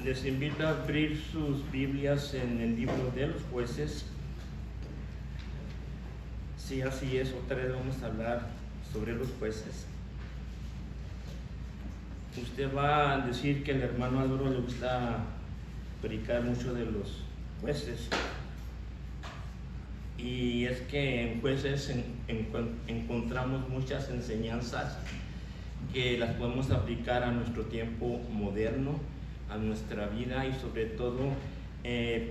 Les invito a abrir sus Biblias en el libro de los Jueces. Sí, así es, otra vez vamos a hablar sobre los jueces. Usted va a decir que al hermano Álvaro le gusta predicar mucho de los jueces. Y es que en Jueces encontramos muchas enseñanzas que las podemos aplicar a nuestro tiempo moderno, a nuestra vida, y sobre todo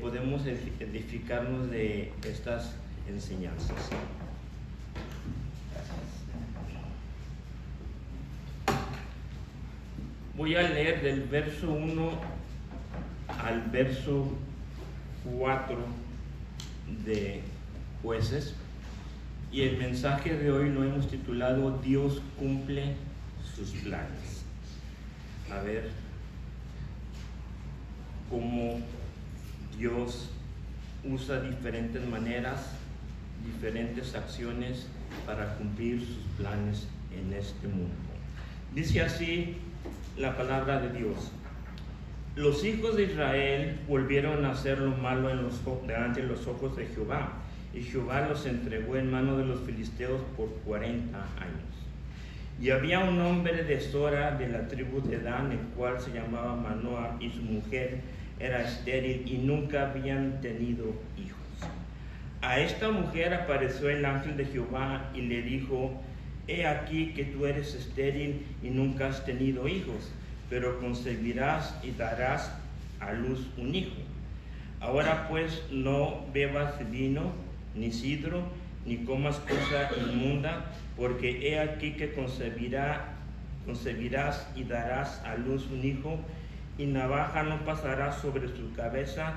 podemos edificarnos de estas enseñanzas. Voy a leer del verso 1 al verso 4 de Jueces, y el mensaje de hoy lo hemos titulado Dios cumple sus planes. A ver cómo Dios usa diferentes maneras, diferentes acciones para cumplir sus planes en este mundo. Dice así la palabra de Dios: los hijos de Israel volvieron a hacer lo malo delante de los ojos de Jehová, y Jehová los entregó en mano de los filisteos por 40 años. Y había un hombre de Sora, de la tribu de Dan, el cual se llamaba Manoah, y su mujer era estéril y nunca habían tenido hijos. A esta mujer apareció el ángel de Jehová y le dijo: he aquí que tú eres estéril y nunca has tenido hijos, pero concebirás y darás a luz un hijo. Ahora pues no bebas vino, ni sidro, ni comas cosa inmunda, porque he aquí que concebirás y darás a luz un hijo, y navaja no pasará sobre su cabeza,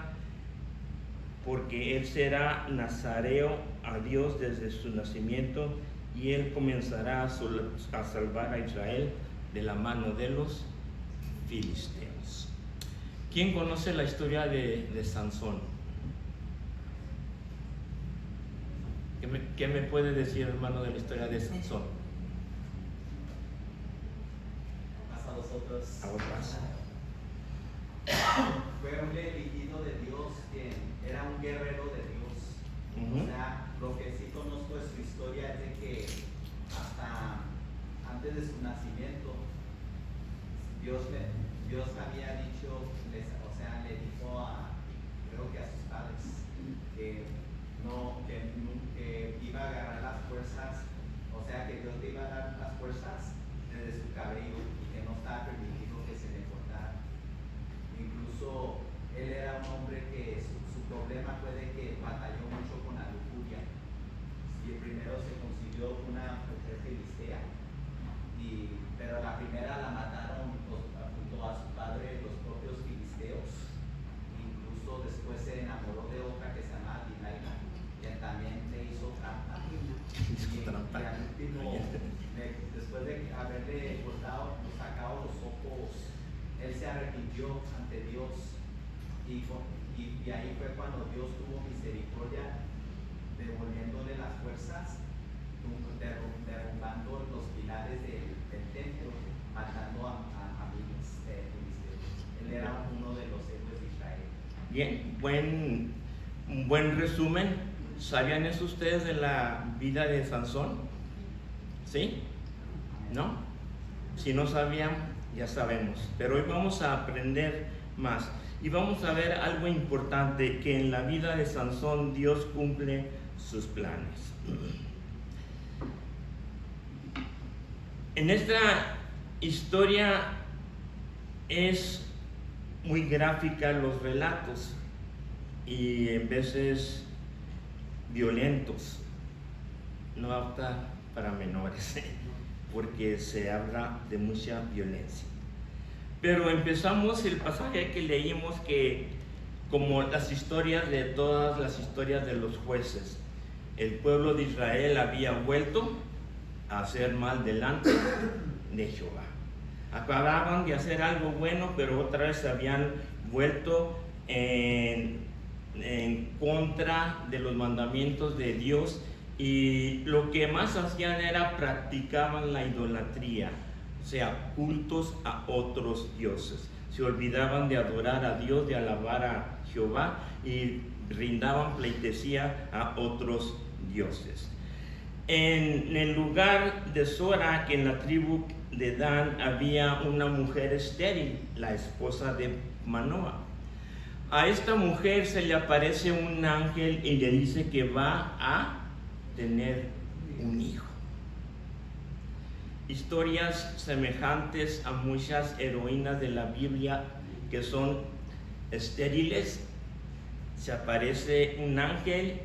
porque él será nazareo a Dios desde su nacimiento, y él comenzará a salvar a Israel de la mano de los filisteos. ¿Quién conoce la historia de Sansón? ¿Qué me puede decir, hermano, de la historia de Sansón? Más a vosotros. A otras. Fue un elegido de Dios, que era un guerrero de Dios. Uh-huh. O sea, lo que sí conozco de su historia es de que hasta antes de su nacimiento, Dios había dicho, le dijo creo que a sus padres, que iba a agarrar las fuerzas, o sea, que Dios le iba a dar las fuerzas desde su cabello y que no estaba permitido que se le cortara. Incluso él era un hombre que su problema fue de que batalló mucho con la lujuria. Y primero se consiguió una mujer filistea, pero la primera la mataron junto a su padre los propios filisteos. Incluso después se enamoró de otra que se llamaba Dinaila, que también le hizo trampa. Y al último, después de haberle sacado los ojos, él se arrepintió ante Dios, y ahí fue cuando Dios tuvo misericordia, devolviéndole las fuerzas, derrumbando los pilares del templo, matando a filisteos. Él era uno de los héroes de Israel. Bien, un buen resumen. ¿Sabían eso ustedes de la vida de Sansón? ¿Sí? ¿No? Si no sabían, ya sabemos. Pero hoy vamos a aprender más. Y vamos a ver algo importante, que en la vida de Sansón Dios cumple sus planes. En esta historia es muy gráfica los relatos y en veces violentos, no apta para menores, porque se habla de mucha violencia. Pero empezamos el pasaje que leímos, que como las historias de todas las historias de los jueces, el pueblo de Israel había vuelto a hacer mal delante de Jehová. Acababan de hacer algo bueno, pero otra vez se habían vuelto en contra de los mandamientos de Dios, y lo que más hacían era practicaban la idolatría. o sea, cultos a otros dioses. Se olvidaban de adorar a Dios, de alabar a Jehová y rindaban pleitesía a otros dioses. En el lugar de Sora, que en la tribu de Dan había una mujer estéril, la esposa de Manoa. A esta mujer se le aparece un ángel y le dice que va a tener un hijo. Historias semejantes a muchas heroínas de la Biblia que son estériles. Se aparece un ángel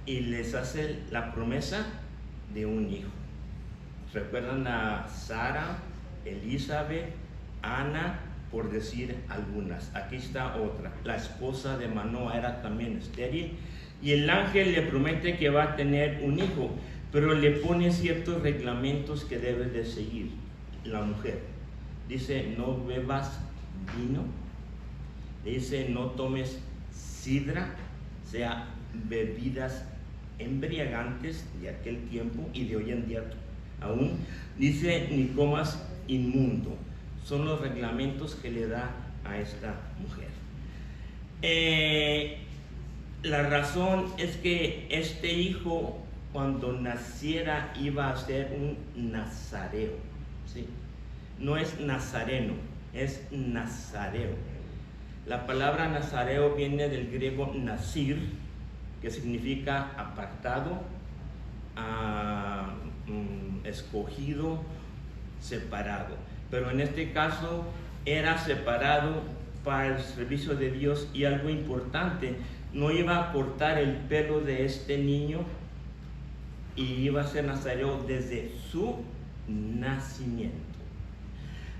y les hace la promesa de un hijo. ¿Recuerdan a Sara, Elizabeth, Ana, por decir algunas? Aquí está otra. La esposa de Manoa era también estéril y el ángel le promete que va a tener un hijo, pero le pone ciertos reglamentos que debe de seguir la mujer. Dice, no bebas vino. Dice, no tomes sidra, o sea, bebidas embriagantes de aquel tiempo y de hoy en día aún. Dice, ni comas inmundo. Son los reglamentos que le da a esta mujer. La razón es que este hijo, cuando naciera, iba a ser un nazareo, ¿sí? No es nazareno, es nazareo. La palabra nazareo viene del griego nazir, que significa apartado, escogido, separado. Pero en este caso era separado para el servicio de Dios, y algo importante, no iba a cortar el pelo de este niño y iba a ser nazareo desde su nacimiento.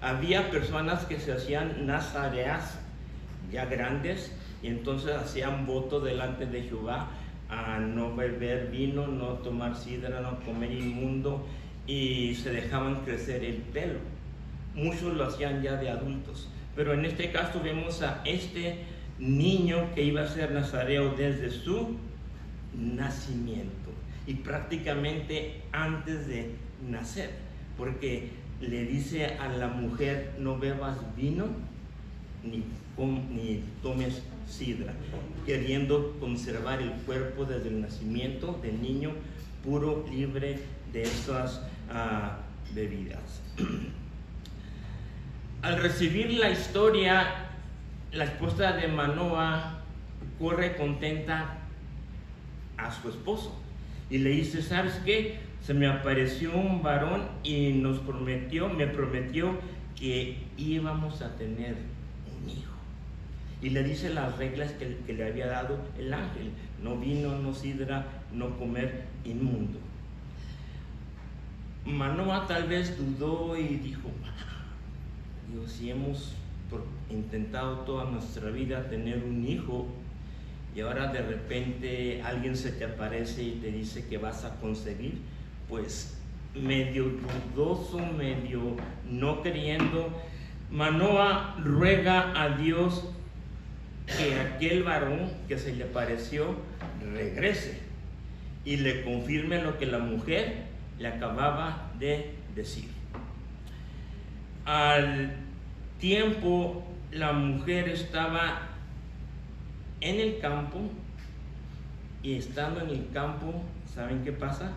Había personas que se hacían nazareas ya grandes y entonces hacían voto delante de Jehová a no beber vino, no tomar sidra, no comer inmundo, y se dejaban crecer el pelo. Muchos lo hacían ya de adultos, pero en este caso vemos a este niño que iba a ser nazareo desde su nacimiento y prácticamente antes de nacer, porque le dice a la mujer, no bebas vino ni tomes sidra, queriendo conservar el cuerpo desde el nacimiento del niño puro, libre de estas bebidas. Al recibir la historia, la esposa de Manoa corre contenta a su esposo y le dice, ¿sabes qué? Se me apareció un varón y me prometió que íbamos a tener un hijo. Y le dice las reglas que le había dado el ángel: no vino, no sidra, no comer inmundo. Manoa tal vez dudó y dijo, Dios, si hemos intentado toda nuestra vida tener un hijo y ahora de repente alguien se te aparece y te dice que vas a concebir, pues medio dudoso, medio no creyendo, Manoa ruega a Dios que aquel varón que se le apareció regrese y le confirme lo que la mujer le acababa de decir. Al tiempo, la mujer estaba en el campo, y estando en el campo, ¿saben qué pasa?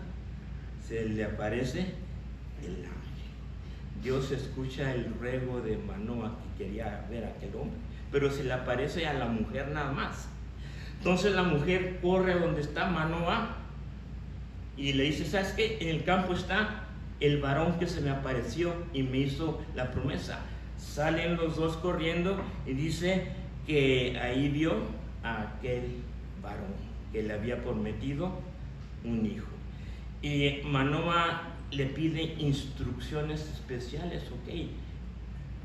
Se le aparece el ángel. Dios escucha el ruego de Manoa, que quería ver a aquel hombre, pero se le aparece a la mujer nada más. Entonces la mujer corre donde está Manoa y le dice, ¿sabes qué? En el campo está el varón que se me apareció y me hizo la promesa. Salen los dos corriendo y dice que ahí vio a aquel varón que le había prometido un hijo. Y Manoa le pide instrucciones especiales. Ok,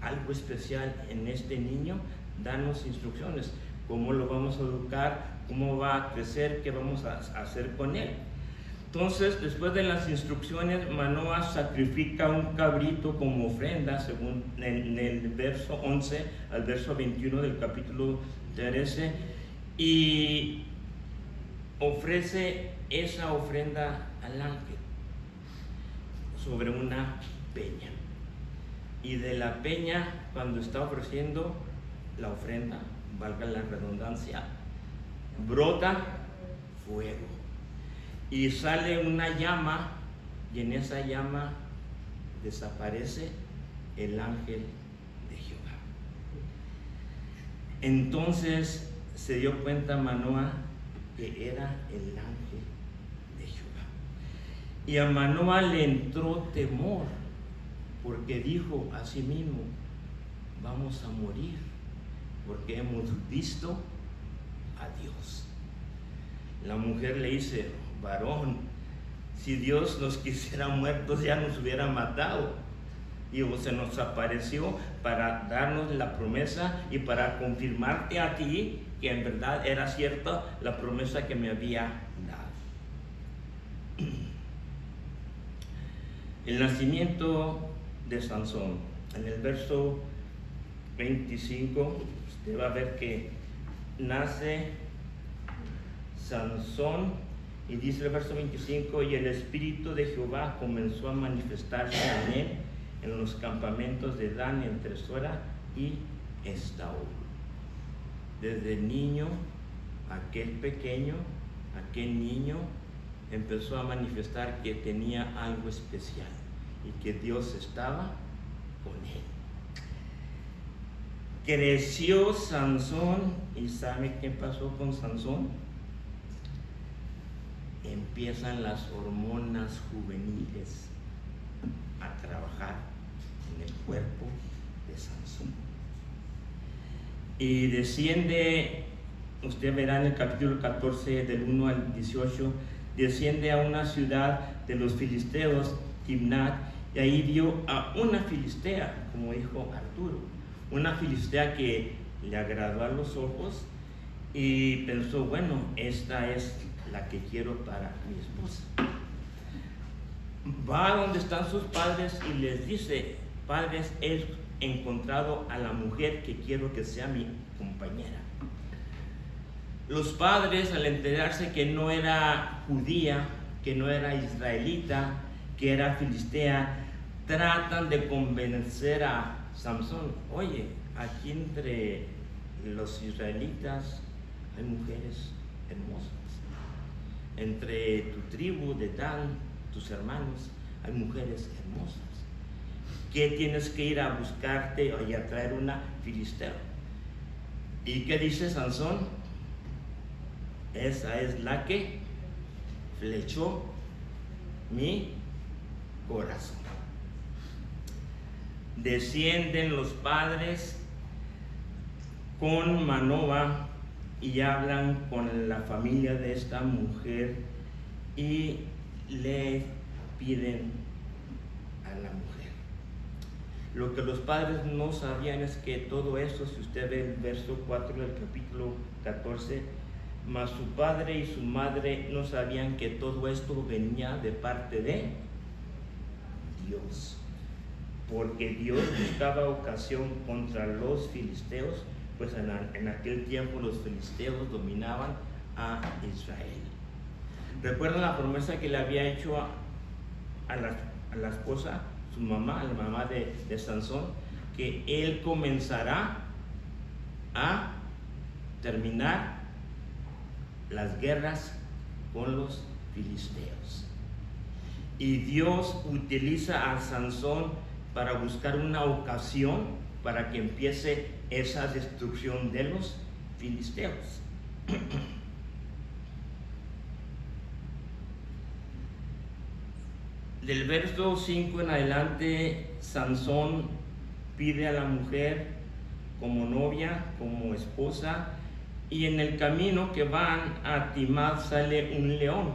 algo especial en este niño, danos instrucciones. ¿Cómo lo vamos a educar? ¿Cómo va a crecer? ¿Qué vamos a hacer con él? Entonces, después de las instrucciones, Manoa sacrifica un cabrito como ofrenda, según en el verso 11 al verso 21 del capítulo 13, y ofrece esa ofrenda al ángel sobre una peña. y de la peña, cuando está ofreciendo la ofrenda, valga la redundancia, brota fuego y sale una llama, y en esa llama desaparece el ángel de Jehová. Entonces se dio cuenta Manoah que era el ángel de Jehová, y a Manoah le entró temor, porque dijo a sí mismo: vamos a morir, porque hemos visto a Dios. La mujer le dice: varón, si Dios nos quisiera muertos ya nos hubiera matado. Y se nos apareció para darnos la promesa y para confirmarte a ti que en verdad era cierta la promesa que me había dado. El nacimiento de Sansón. En el verso 25 usted va a ver que nace Sansón, y dice el verso 25: y el Espíritu de Jehová comenzó a manifestarse en él en los campamentos de Dan, entre Sora y Estaol. Desde niño, aquel niño empezó a manifestar que tenía algo especial y que Dios estaba con él. Creció Sansón, y ¿sabe qué pasó con Sansón? Empiezan las hormonas juveniles a trabajar en el cuerpo de Sansón. Y desciende, usted verá en el capítulo 14 del 1 al 18, desciende a una ciudad de los filisteos, Timnat, y ahí vio a una filistea, como dijo Arturo, una filistea que le agradó a los ojos y pensó: bueno, esta es la que quiero para mi esposa. Va a donde están sus padres y les dice: padres, he encontrado a la mujer que quiero que sea mi compañera. Los padres, al enterarse que no era judía, que no era israelita, que era filistea, tratan de convencer a Sansón: oye, aquí entre los israelitas hay mujeres hermosas, entre tu tribu de Dan, tus hermanos, hay mujeres hermosas. ¿Qué tienes que ir a buscarte y a traer una filistea? ¿Y qué dice Sansón? Esa es la que flechó mi corazón. Descienden los padres con Manoah y hablan con la familia de esta mujer y le piden a la mujer. Lo que los padres no sabían es que todo eso, si usted ve el verso 4 del capítulo 14, mas su padre y su madre no sabían que todo esto venía de parte de Dios, porque Dios buscaba ocasión contra los filisteos, pues en aquel tiempo los filisteos dominaban a Israel. ¿Recuerdan la promesa que le había hecho a la esposa, su mamá, a la mamá de Sansón? Que él comenzará a terminar las guerras con los filisteos. Y Dios utiliza a Sansón para buscar una ocasión para que empiece esa destrucción de los filisteos. Del verso 5 en adelante, Sansón pide a la mujer como novia, como esposa, y en el camino que van a Timnat sale un león.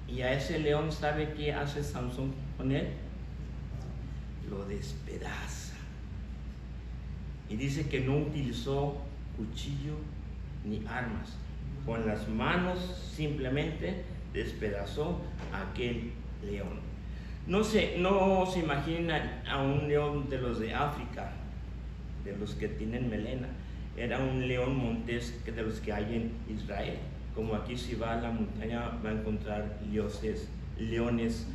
Y a ese león, ¿sabe qué hace Sansón con él? Lo despedaza. Y dice que no utilizó cuchillo ni armas. Con las manos simplemente despedazó a aquel león. No se imaginan a un león de los de África, de los que tienen melena. Era un león montés de los que hay en Israel. Como aquí, si va a la montaña, va a encontrar leones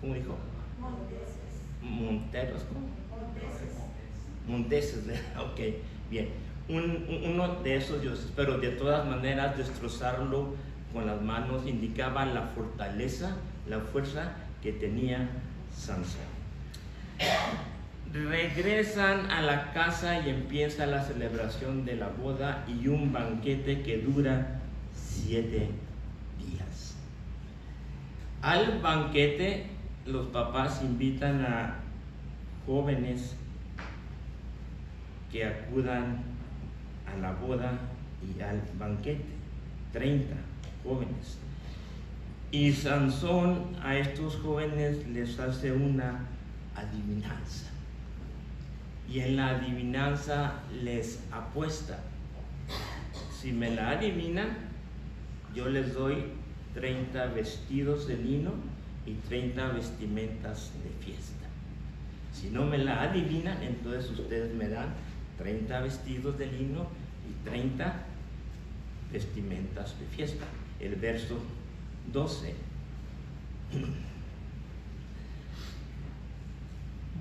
¿cómo dijo? Monteros, ¿cómo? Monteses, ok, bien. Uno de esos dioses, pero de todas maneras destrozarlo con las manos indicaba la fortaleza, la fuerza que tenía Sansón. Regresan a la casa y empieza la celebración de la boda y un banquete que dura 7 días. Al banquete los papás invitan a jóvenes que acudan a la boda y al banquete, 30 jóvenes. Y Sansón a estos jóvenes les hace una adivinanza. Y en la adivinanza les apuesta. Si me la adivinan, yo les doy 30 vestidos de lino y 30 vestimentas de fiesta. Si no me la adivinan, entonces ustedes me dan 30 vestidos de lino y 30 vestimentas de fiesta. El verso 12.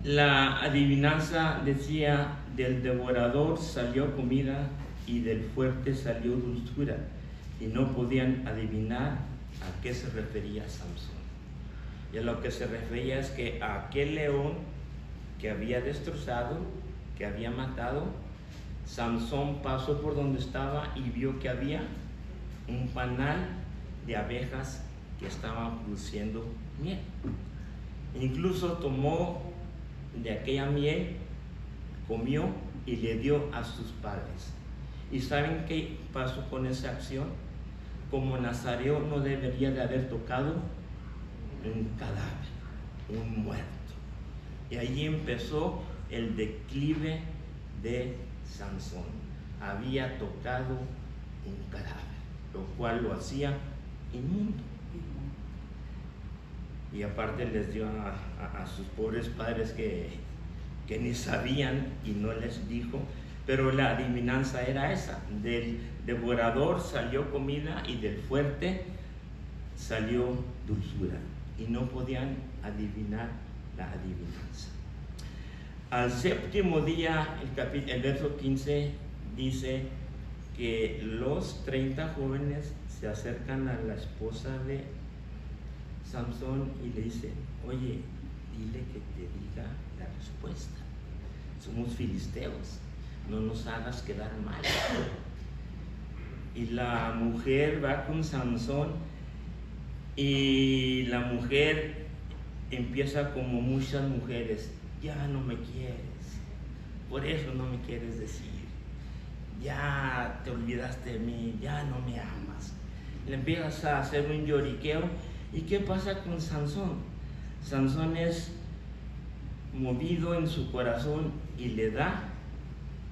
La adivinanza decía: del devorador salió comida y del fuerte salió dulzura, y no podían adivinar a qué se refería Sansón. Y a lo que se refería es que a aquel león que había destrozado, que había matado, Sansón pasó por donde estaba y vio que había un panal de abejas que estaban produciendo miel. Incluso tomó de aquella miel, comió y le dio a sus padres. ¿Y saben qué pasó con esa acción? Como nazareo no debería de haber tocado un cadáver, un muerto. Y allí empezó el declive de Sansón. Había tocado un cadáver, lo cual lo hacía inmundo. Y aparte les dio a sus pobres padres que ni sabían y no les dijo. Pero la adivinanza era esa: del devorador salió comida y del fuerte salió dulzura. Y no podían adivinar la adivinanza. Al séptimo día, el verso 15 dice que los 30 jóvenes se acercan a la esposa de Sansón y le dice: oye, dile que te diga la respuesta. Somos filisteos, no nos hagas quedar mal. Y la mujer va con Sansón y la mujer empieza como muchas mujeres: ya no me quieres, por eso no me quieres decir, ya te olvidaste de mí, ya no me amas. Le empiezas a hacer un lloriqueo. ¿Y qué pasa con Sansón? Sansón es movido en su corazón y le da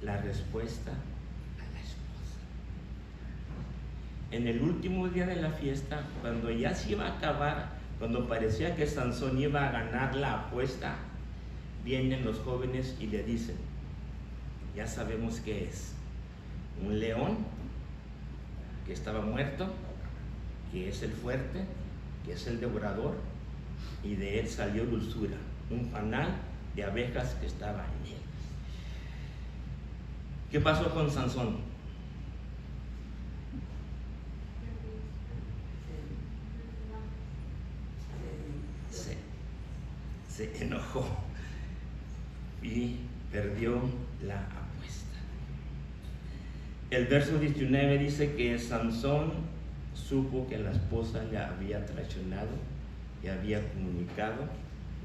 la respuesta a la esposa. En el último día de la fiesta, cuando ya se iba a acabar, cuando parecía que Sansón iba a ganar la apuesta, vienen los jóvenes y le dicen: ya sabemos qué es, un león que estaba muerto, que es el fuerte, que es el devorador, y de él salió dulzura, un panal de abejas que estaba en él. ¿Qué pasó con Sansón? Se enojó y perdió la apuesta. El verso 19 dice que Sansón supo que la esposa le había traicionado y había comunicado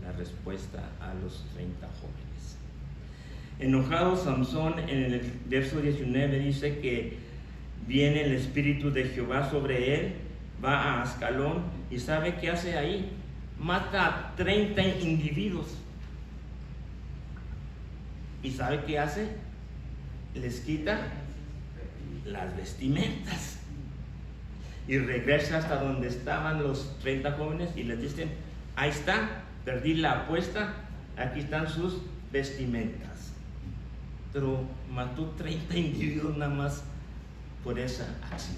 la respuesta a los 30 jóvenes. Enojado Sansón, en el verso 19 dice que viene el espíritu de Jehová sobre él, va a Ascalón y ¿sabe qué hace ahí? Mata a 30 individuos. ¿Y sabe qué hace? Les quita las vestimentas. Y regresa hasta donde estaban los 30 jóvenes y les dicen: ahí está, perdí la apuesta, aquí están sus vestimentas. Pero mató 30 individuos nada más por esa acción.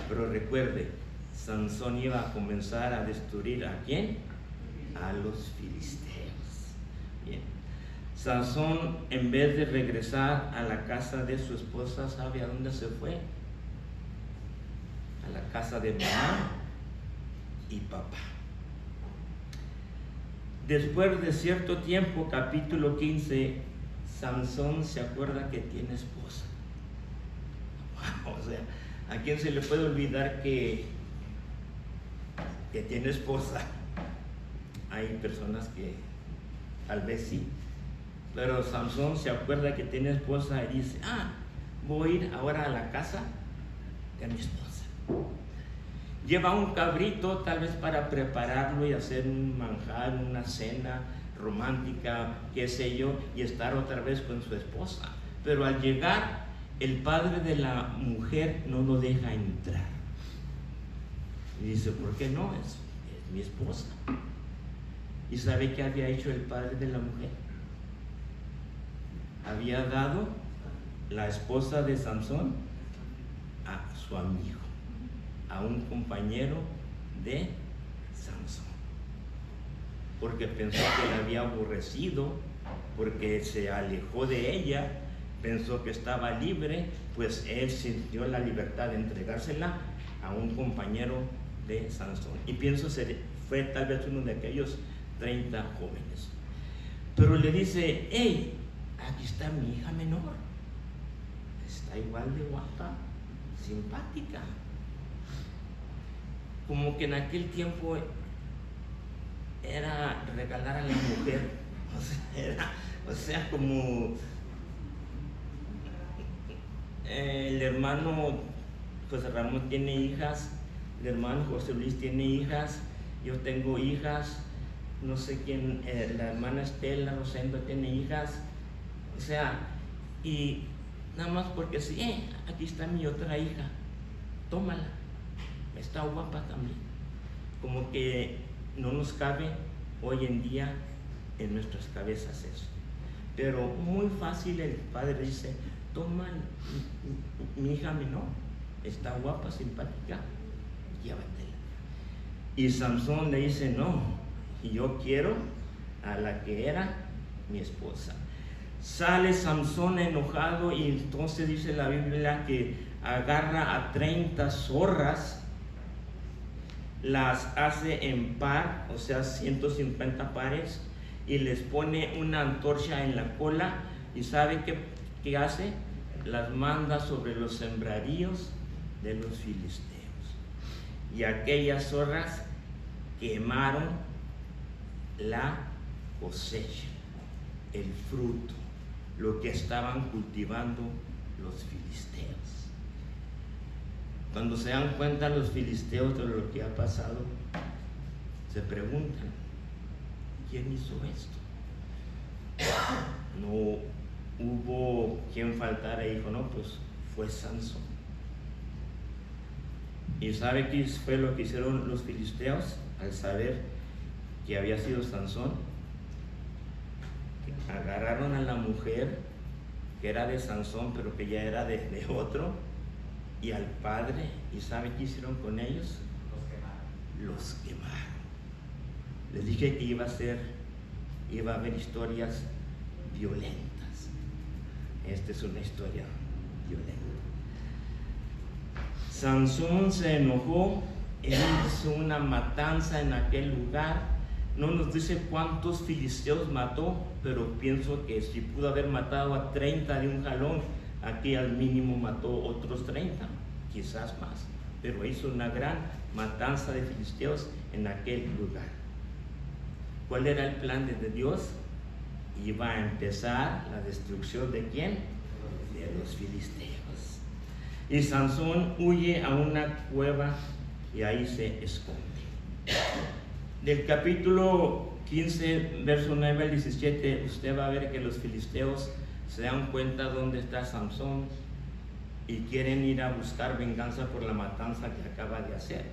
Pero recuerde, Sansón iba a comenzar a destruir ¿a quién? a los filisteos. Bien. Sansón, en vez de regresar a la casa de su esposa, ¿sabe a dónde se fue? A la casa de mamá y papá. Después de cierto tiempo, capítulo 15, Sansón se acuerda que tiene esposa. O sea, ¿a quién se le puede olvidar que tiene esposa? Hay personas que tal vez sí, pero Sansón se acuerda que tiene esposa y dice: voy a ir ahora a la casa de mi esposa. Lleva un cabrito tal vez para prepararlo y hacer un manjar, una cena romántica, qué sé yo, y estar otra vez con su esposa. Pero al llegar, el padre de la mujer no lo deja entrar. Y dice: ¿por qué no? Es mi esposa. ¿Y sabe qué había hecho el padre de la mujer? Había dado la esposa de Sansón a su amigo, a un compañero de Sansón, porque pensó que la había aborrecido, porque se alejó de ella, pensó que estaba libre, pues él sintió la libertad de entregársela a un compañero de Sansón. Y pienso que fue tal vez uno de aquellos 30 jóvenes. Pero le dice: hey, aquí está mi hija menor, está igual de guapa, simpática. Como que en aquel tiempo era regalar a la mujer, o sea, como el hermano José Ramón tiene hijas, el hermano José Luis tiene hijas, yo tengo hijas, no sé quién, la hermana Estela Rosendo tiene hijas, o sea, y nada más porque sí, aquí está mi otra hija, tómala, está guapa también. Como que no nos cabe hoy en día en nuestras cabezas eso. Pero muy fácil el padre dice: toma mi hija menor, está guapa, simpática, llévatela. Y Sansón le dice: no, yo quiero a la que era mi esposa. Sale Sansón enojado y entonces dice la Biblia que agarra a 30 zorras, las hace en par, o sea 150 pares, y les pone una antorcha en la cola. ¿Y sabe qué hace? Las manda sobre los sembradíos de los filisteos. Y aquellas zorras quemaron la cosecha, el fruto, lo que estaban cultivando los filisteos. Cuando se dan cuenta los filisteos de lo que ha pasado, se preguntan: ¿quién hizo esto? No hubo quien faltara y dijo: no, pues fue Sansón. ¿Y sabe qué fue lo que hicieron los filisteos al saber que había sido Sansón? Agarraron a la mujer que era de Sansón, pero que ya era de otro, y al padre, ¿y sabe qué hicieron con ellos? Los quemaron. Les dije que iba a haber historias violentas. Esta es una historia violenta. Sansón se enojó, él hizo una matanza en aquel lugar. No nos dice cuántos filisteos mató, pero pienso que si pudo haber matado a 30 de un jalón, aquí al mínimo mató otros 30, quizás más. Pero hizo una gran matanza de filisteos en aquel lugar. ¿Cuál era el plan de Dios? Iba a empezar la destrucción ¿de quién? De los filisteos. Y Sansón huye a una cueva y ahí se esconde. Del capítulo 15, verso 9 al 17, usted va a ver que los filisteos se dan cuenta dónde está Sansón y quieren ir a buscar venganza por la matanza que acaba de hacer.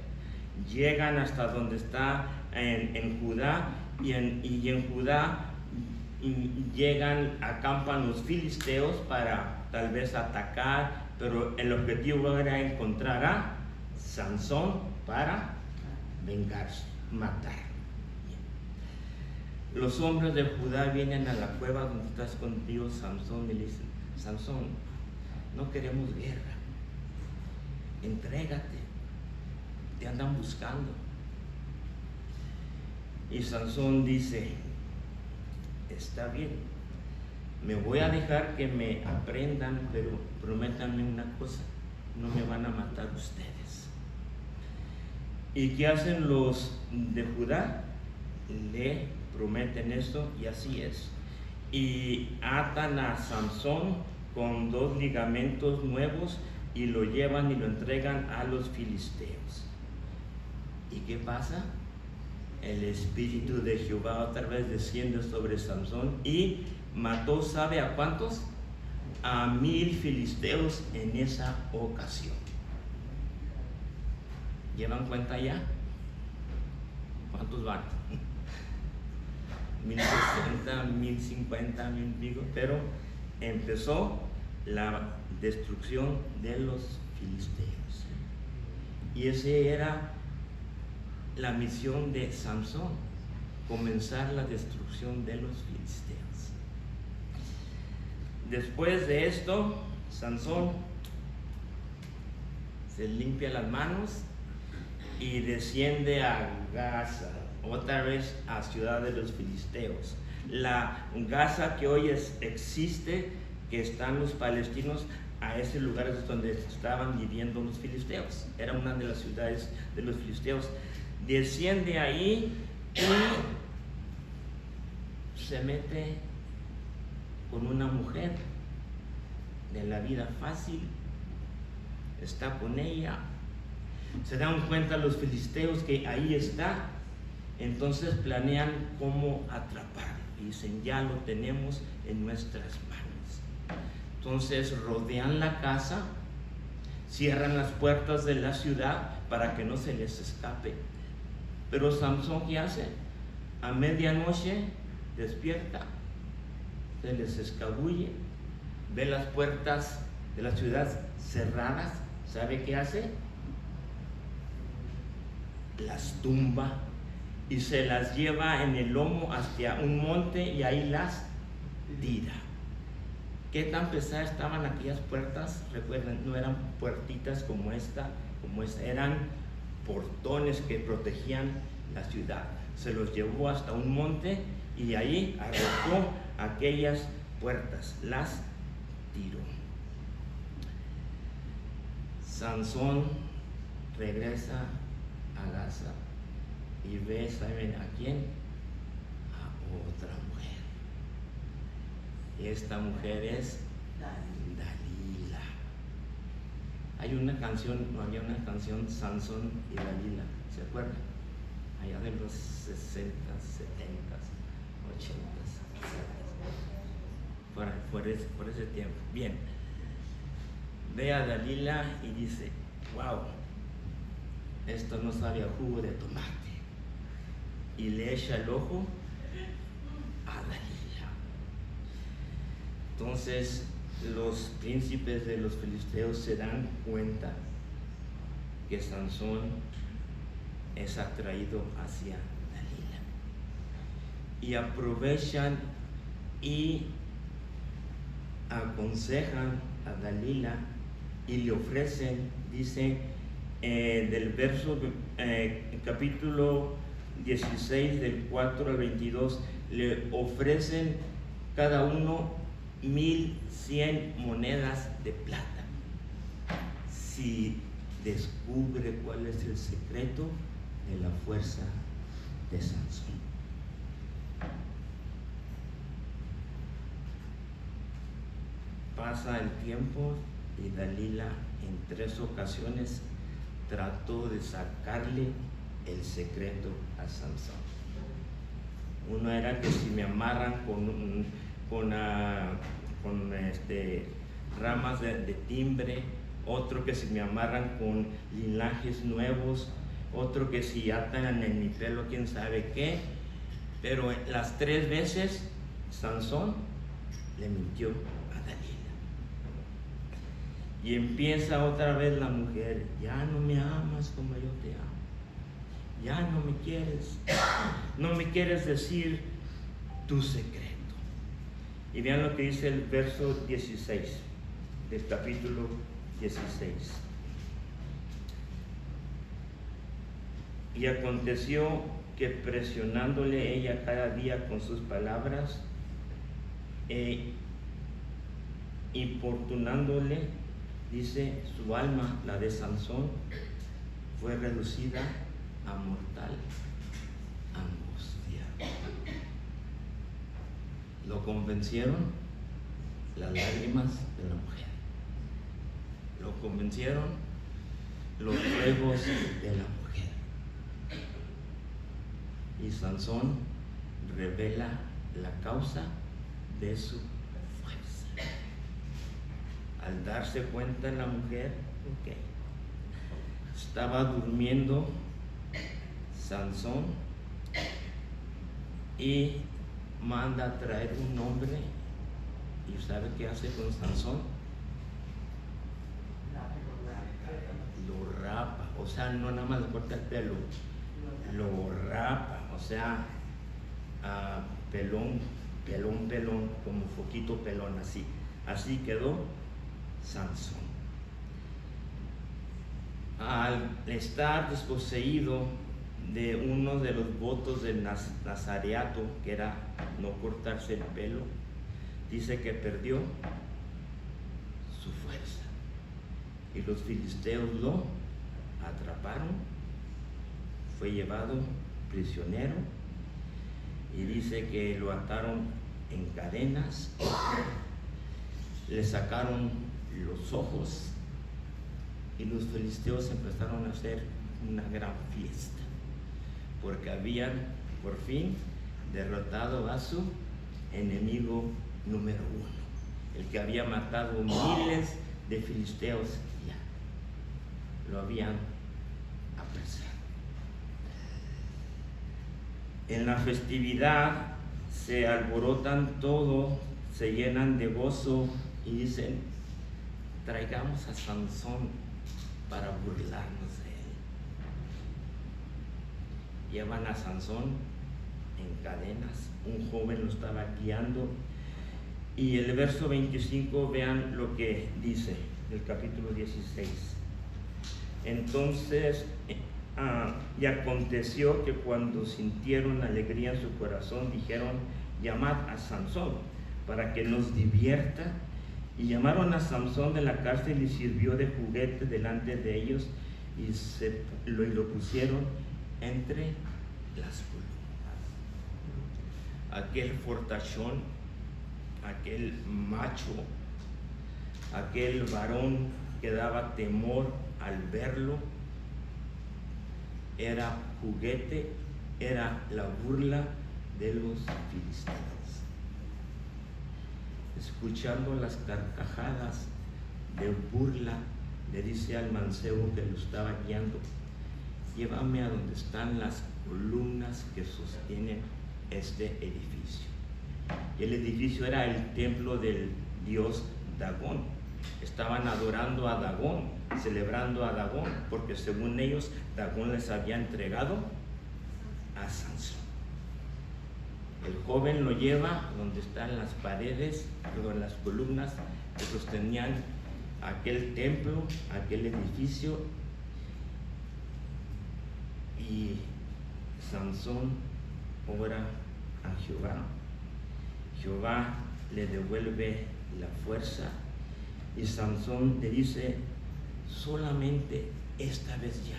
Llegan hasta donde está en Judá y en Judá llegan, acampan los filisteos para tal vez atacar, pero el objetivo era encontrar a Sansón para vengarse, matar. los hombres de Judá vienen a la cueva donde está escondido Sansón y le dicen: Sansón, no queremos guerra, entrégate, te andan buscando. Y Sansón dice: está bien, me voy a dejar que me aprendan, pero prométanme una cosa, no me van a matar ustedes. ¿Y qué hacen los de Judá? Le prometen esto, y así es. Y atan a Sansón con 2 ligamentos nuevos y lo llevan y lo entregan a los filisteos. ¿Y qué pasa? El espíritu de Jehová otra vez desciende sobre Sansón y mató, ¿sabe a cuántos? A 1000 filisteos en esa ocasión. ¿Llevan cuenta ya? ¿Cuántos van? 1060, 1050, 1000 pico, pero empezó la destrucción de los filisteos. Y esa era la misión de Sansón, comenzar la destrucción de los filisteos. Después de esto, Sansón se limpia las manos y desciende a Gaza, otra vez a ciudad de los filisteos. La Gaza que hoy existe, que están los palestinos, a ese lugar es donde estaban viviendo los filisteos. Era una de las ciudades de los filisteos. Desciende ahí y se mete con una mujer de la vida fácil, está con ella. Se dan cuenta los filisteos que ahí está, entonces planean cómo atraparlo y dicen: ya lo tenemos en nuestras manos. Entonces rodean la casa, cierran las puertas de la ciudad para que no se les escape. Pero Sansón, ¿qué hace? A medianoche despierta, se les escabulle, ve las puertas de la ciudad cerradas. ¿Sabe qué hace? Las tumba y se las lleva en el lomo hacia un monte y ahí las tira. ¿Qué tan pesadas estaban aquellas puertas? Recuerden, no eran puertitas como esta, eran portones que protegían la ciudad. Se los llevó hasta un monte y ahí arrojó aquellas puertas, las tiró. Sansón regresa a Gaza y ve, ¿saben a quién? A otra mujer. Y esta mujer es Dalila. Había una canción, Sansón y Dalila, ¿se acuerdan? Allá de los 60, 70, 80, por ese tiempo. Bien, ve a Dalila y dice: wow, esto no sabe a jugo de tomate. Y le echa el ojo a Dalila. Entonces los príncipes de los filisteos se dan cuenta que Sansón es atraído hacia Dalila y aprovechan y aconsejan a Dalila y le ofrecen, dice del verso capítulo 16 del 4 al 22, le ofrecen cada uno 1100 monedas de plata si descubre cuál es el secreto de la fuerza de Sansón. Pasa el tiempo y Dalila en 3 ocasiones trató de sacarle el secreto a Sansón. Uno era que si me amarran con ramas de timbre, otro que si me amarran con linajes nuevos, otro que si atan en mi pelo quién sabe qué. Pero las 3 veces Sansón le mintió a Dalila. Y empieza otra vez la mujer: ya no me amas como yo te amo, ya no me quieres decir tu secreto. Y vean lo que dice el verso 16 del capítulo 16. Y aconteció que presionándole ella cada día con sus palabras, importunándole, dice, su alma, la de Sansón, fue reducida a mortal angustia. Lo convencieron las lágrimas de la mujer. Lo convencieron los ruegos de la mujer. Y Sansón revela la causa de su fuerza. Al darse cuenta la mujer, estaba durmiendo Sansón y manda a traer un hombre. ¿Y sabe qué hace con Sansón? Lo rapa. O sea, no nada más le corta el pelo, lo rapa. O sea, pelón, como foquito pelón, así. Así quedó Sansón. Al estar desposeído de uno de los votos del nazareato, que era no cortarse el pelo, dice que perdió su fuerza. Y los filisteos lo atraparon, fue llevado prisionero, y dice que lo ataron en cadenas, le sacaron los ojos, y los filisteos empezaron a hacer una gran fiesta, porque habían por fin derrotado a su enemigo número uno, el que había matado miles de filisteos. Ya lo habían apresado. En la festividad se alborotan todo, se llenan de gozo y dicen: traigamos a Sansón para burlarnos de él. Llevan a Sansón en cadenas, un joven lo estaba guiando, y el verso 25, vean lo que dice del capítulo 16. Entonces, y aconteció que cuando sintieron alegría en su corazón, dijeron: llamad a Sansón para que nos divierta. Y llamaron a Sansón de la cárcel y sirvió de juguete delante de ellos, y lo pusieron entre las columnas. Aquel fortachón, aquel macho, aquel varón que daba temor al verlo, era juguete, era la burla de los filisteos. Escuchando las carcajadas de burla, le dice al mancebo que lo estaba guiando: llévame a donde están las columnas que sostienen este edificio. Y el edificio era el templo del dios Dagón. Estaban adorando a Dagón, celebrando a Dagón, porque según ellos Dagón les había entregado a Sansón. El joven lo lleva donde están las paredes, las columnas que sostenían aquel templo, aquel edificio, y Sansón ora a Jehová. Jehová le devuelve la fuerza, y Sansón le dice: solamente esta vez ya,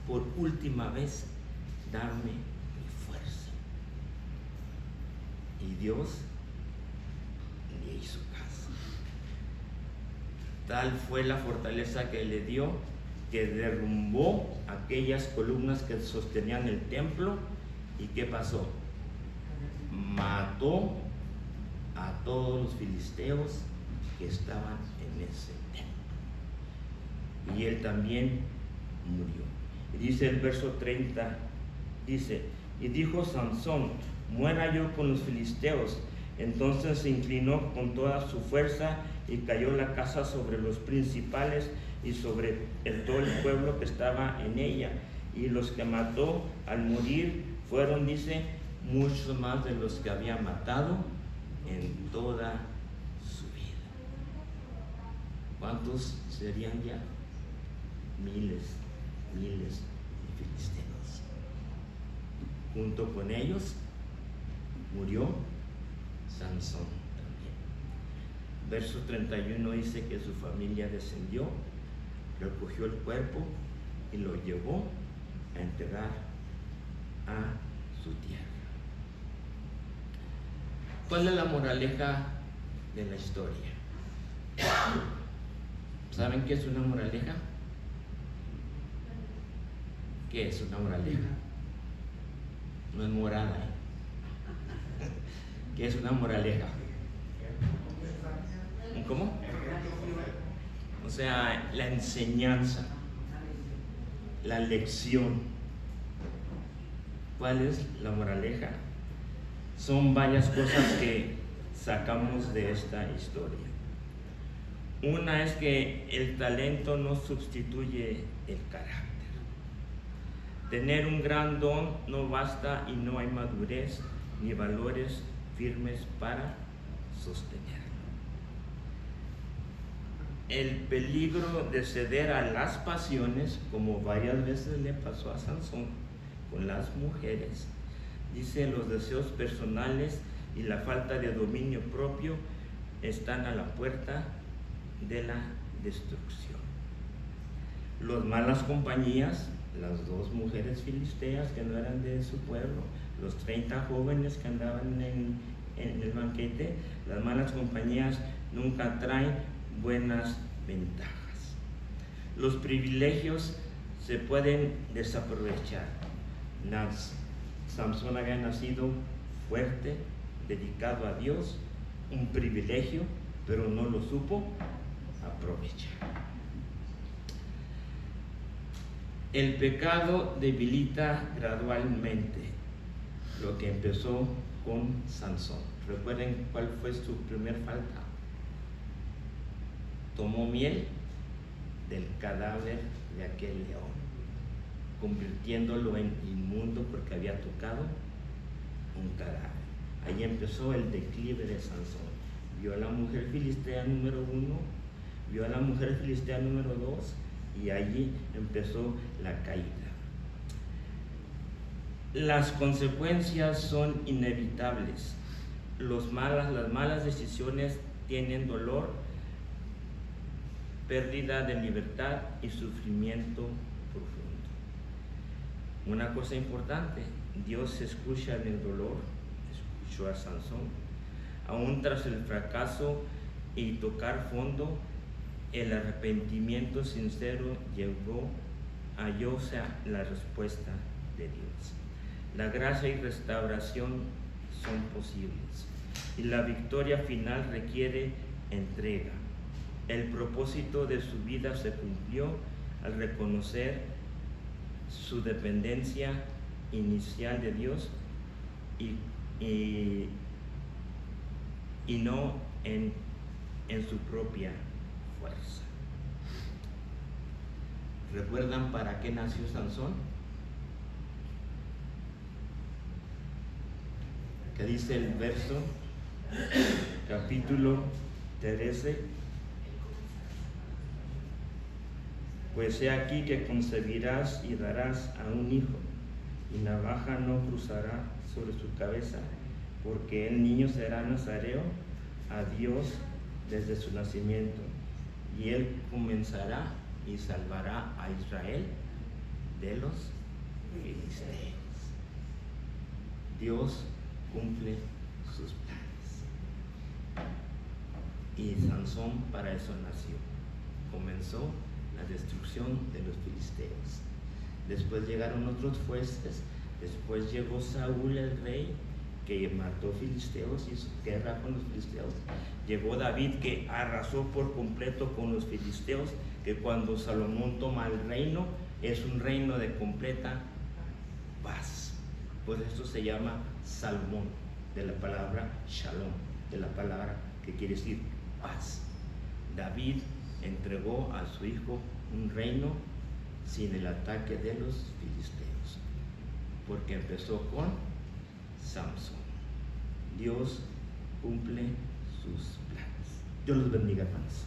por última vez, dame mi fuerza. Y Dios le hizo caso. Tal fue la fortaleza que le dio, que derrumbó aquellas columnas que sostenían el templo. ¿Y qué pasó? Mató a todos los filisteos que estaban en ese templo. Y él también murió. Y dice el verso 30, dice: y dijo Sansón: muera yo con los filisteos. Entonces se inclinó con toda su fuerza y cayó la casa sobre los principales y sobre todo el pueblo que estaba en ella. Y los que mató al morir fueron, dice, muchos más de los que había matado en toda su vida. ¿Cuántos serían ya? Miles de filisteos. Junto con ellos murió Sansón también. Verso 31 dice que su familia descendió, recogió el cuerpo y lo llevó a enterrar a su tierra. ¿Cuál es la moraleja de la historia? ¿Saben qué es una moraleja? ¿Qué es una moraleja? No es morada, ¿eh? ¿Qué es una moraleja? ¿Cómo? O sea, la enseñanza, la lección. ¿Cuál es la moraleja? Son varias cosas que sacamos de esta historia. Una es que el talento no sustituye el carácter. Tener un gran don no basta y no hay madurez ni valores firmes para sostenerlo. El peligro de ceder a las pasiones, como varias veces le pasó a Sansón con las mujeres, dice, los deseos personales y la falta de dominio propio están a la puerta de la destrucción. Las malas compañías, las 2 mujeres filisteas que no eran de su pueblo, los 30 jóvenes que andaban en el banquete, las malas compañías nunca traen buenas ventajas. Los privilegios se pueden desaprovechar. Sansón había nacido fuerte, dedicado a Dios, un privilegio, pero no lo supo aprovechar. El pecado debilita gradualmente, lo que empezó con Sansón. ¿Recuerden cuál fue su primer falta? Tomó miel del cadáver de aquel león, convirtiéndolo en inmundo porque había tocado un cadáver. Ahí empezó el declive de Sansón. Vio a la mujer filistea número 1, vio a la mujer filistea número 2, y allí empezó la caída. Las consecuencias son inevitables. Las malas decisiones tienen dolor, pérdida de libertad y sufrimiento profundo. Una cosa importante, Dios escucha en el dolor, escuchó a Sansón. Aún tras el fracaso y tocar fondo, el arrepentimiento sincero hallóse la respuesta de Dios. La gracia y restauración son posibles y la victoria final requiere entrega. El propósito de su vida se cumplió al reconocer su dependencia inicial de Dios y no en su propia fuerza. ¿Recuerdan para qué nació Sansón? ¿Qué dice el verso? Capítulo 13. Pues he aquí que concebirás y darás a un hijo, y navaja no cruzará sobre su cabeza, porque el niño será nazareo a Dios desde su nacimiento, y él comenzará y salvará a Israel de los filisteos. Dios cumple sus planes. Y Sansón para eso nació. Comenzó la destrucción de los filisteos. Después llegaron otros jueces. Después llegó Saúl el rey, que mató filisteos y hizo guerra con los filisteos. Llegó David, que arrasó por completo con los filisteos, que cuando Salomón toma el reino, es un reino de completa paz. Por eso se llama Salomón, de la palabra Shalom, de la palabra que quiere decir paz. David entregó a su hijo un reino sin el ataque de los filisteos, porque empezó con Samson. Dios cumple sus planes. Dios los bendiga, hermanos.